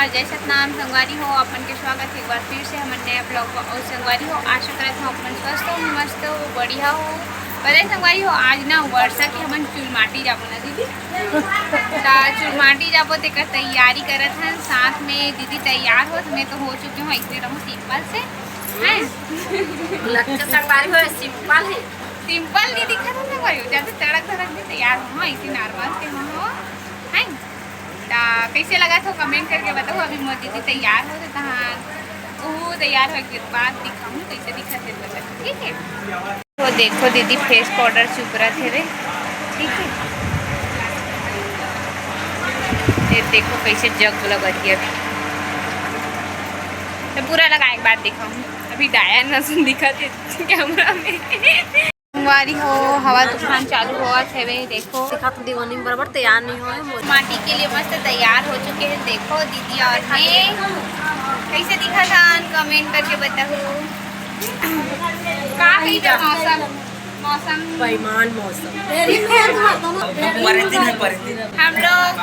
नमस्कार, जय सतनाम संगवारी हो। अपन के स्वागत है एक बार फिर से हमारे नया ब्लॉग को। और संगवारी हो, आशा करते हो अपन स्वस्थ हो, मस्त हो, बढ़िया हो। पता है संगवारी हो, आज ना वर्षा के हमन चुलमाटी जाबो ना दीदी। चुलमाटी जाबो ते का तैयारी करत हन। साथ में दीदी तैयार हो, मैं तो हो चुकी हूँ। ऐसे रहूँ सिंपल से संगवारी हो, सिंपल है, सिंपल दीदी खा संगवारी हो, ज़्यादा तड़क धड़क से तैयार हो, ऐसे नॉर्मल से हो है। कैसे लगा तो कमेंट करके बताओ। अभी मोर दीदी तैयार हो तो वो तैयार हो के बाद दिखाऊँ कैसे दिखा थे बता, ठीक है। तो देखो दीदी फेस पाउडर चुप रहा थे रे, ठीक है। ये देखो कैसे जग लगा दिया अभी तो पूरा लगा एक बार दिखाऊँ। अभी डाया न सुन दिखा थे कैमरा में। संगवारी हो, हवा तूफान चालू हुआ थे वे देखो। देखा तो दीवानी में बराबर तैयार नहीं हो। माटी के लिए मस्त तैयार हो चुके हैं। देखो दीदी और मैं कैसे दिखा था कमेंट करके बताओ। का मौसम बेईमान मौसम हम लोग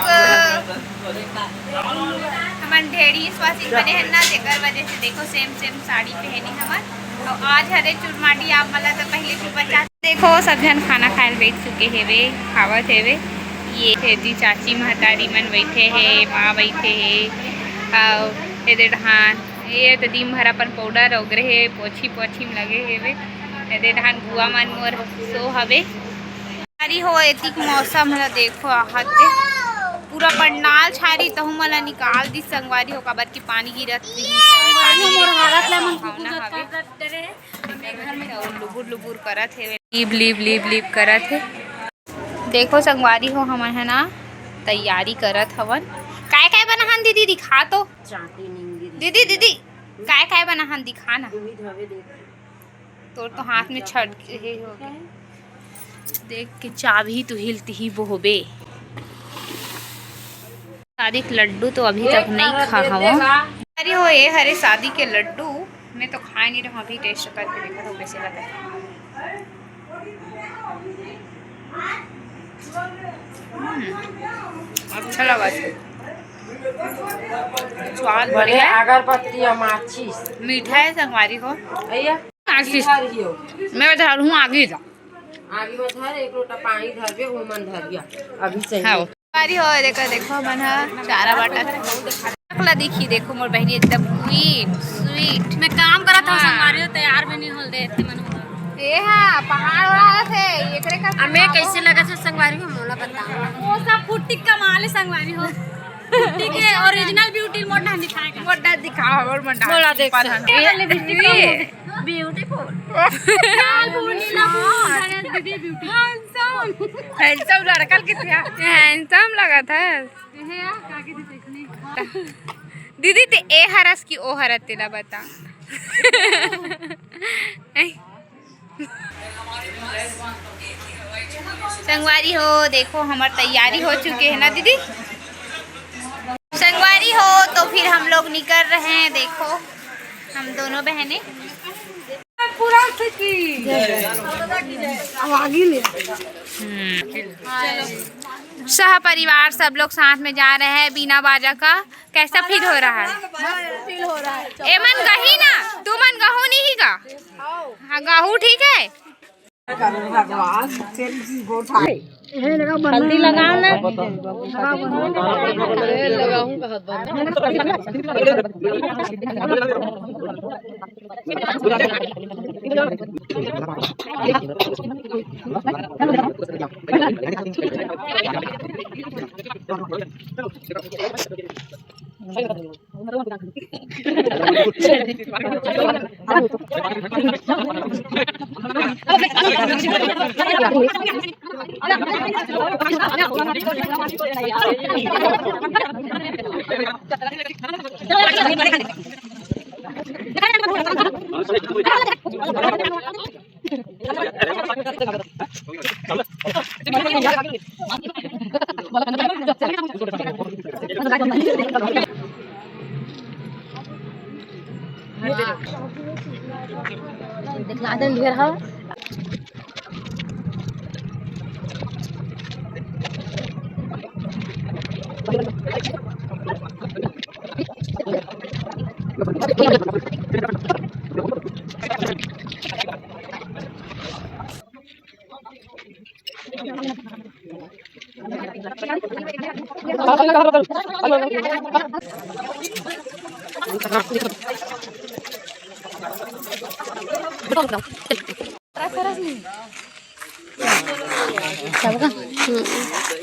हमारे ढेरी स्वासी बने हैं ना, जेकर वजह से देखो सेम साड़ी पहनी हमार। और आज हरे चुरमाटी आप मला तो पहले से बचा। देखो सब जन खाना खाए बैठ चुके है वे, खावत है वे। ये थे जी चाची महतारी मन बैठे है, माँ बैठे है और ढहान ये तो दिन भर अपन पाउडर वगैरह है पोछी में लगे है वे। ये ढहान बुआ मन मोर सो हवे सारी हो। एतिक मौसम है देखो आहते पूरा पंडाल छारी तो मला निकाल दी संगवारी हो काबर की पानी गिरत लुबुर करत है, लीब करत है। देखो संगवारी हो हमन है ना तैयारी करत हवन। काय बनाहन दीदी दिखा तो दीदी काय बनाहन दिखा ना। तो हाथ में छट के हो गए देख के चाबी तो हिलती ही बोहबे। शादी के लड्डू तो अभी तक नहीं खा हवा। अरे हो ये हरे शादी के लड्डू मैं तो खा नहीं रहा। अभी टेस्ट करके देखा तो कैसे लगा। अच्छा लगा, स्वाद बढ़िया, अगरबत्ती माचिस मीठा है संगवारी हो। मैं धर हूँ आगे में धर एक लोटा पानी धरबे वो मन धरिया अभी सही हाँ। हो देखो मन चारा बाटा दिखी। देखो मोर बहनी एकदम स्वीट मैं काम करा था संगवारी तैयार भी नहीं होल दे मन ए हां पहाड़ वाला थे एकरे का हमें कैसे लगा से संगवारी में मोला बता। वो सब फुट्टी कमाल है संगवारी हो। फुट्टी के ओरिजिनल ब्यूटी मोटा दिखाएगा, मोटा दिखाओ और मोटा बोला देख ब्यूटीफुल हैंडसम लड़का कितना हैंडसम लगा था दीदी। ते ए हरस की ओ हरत तेला बता। संगवारी हो देखो हमारी तैयारी हो चुके है ना दीदी। संगवारी हो तो फिर हम लोग निकल रहे हैं। देखो हम दोनों बहनें पूरा सह परिवार सब लोग साथ में जा रहे हैं बिना बाजा का। कैसा फील हो रहा है? ए मन गही ना तू मन गहू नहीं का? हाँ गहू ठीक है। हल्दी लगाओ ना दिखला दे ढेर हा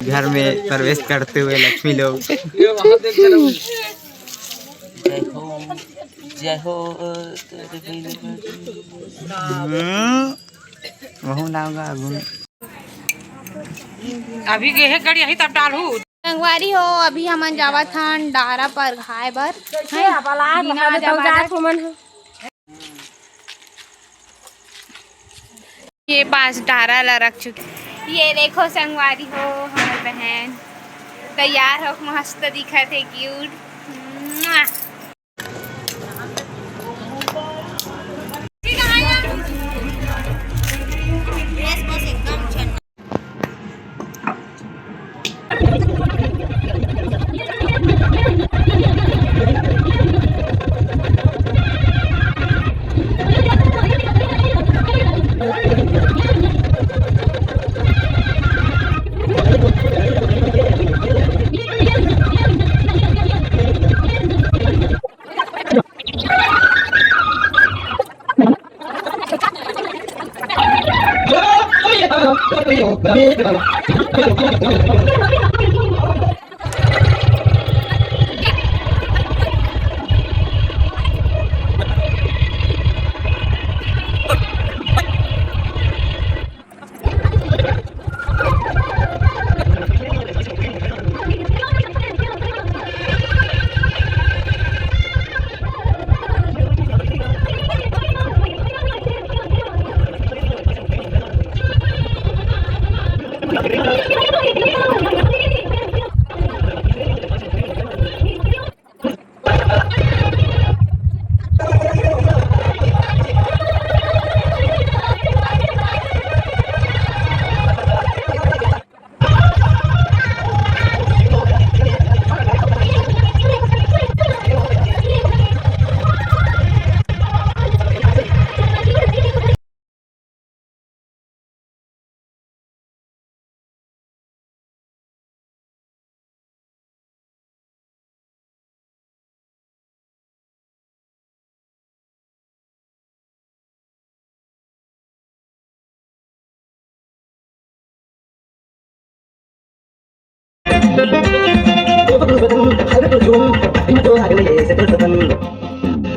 घर में प्रवेश करते हुए लक्ष्मी लोग। जय हो वहु लाऊंगा अभी गए है गड़ी यही तब डालू संगवारी हो अभी हम जावत हन डारा पर घाय बर ये पास डारा ला रख चुके। ये देखो संगवारी हो हमारी बहन तैयार हो मस्त दिखत है cute.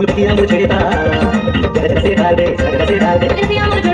Multi amor cerita, jada jada se dalde,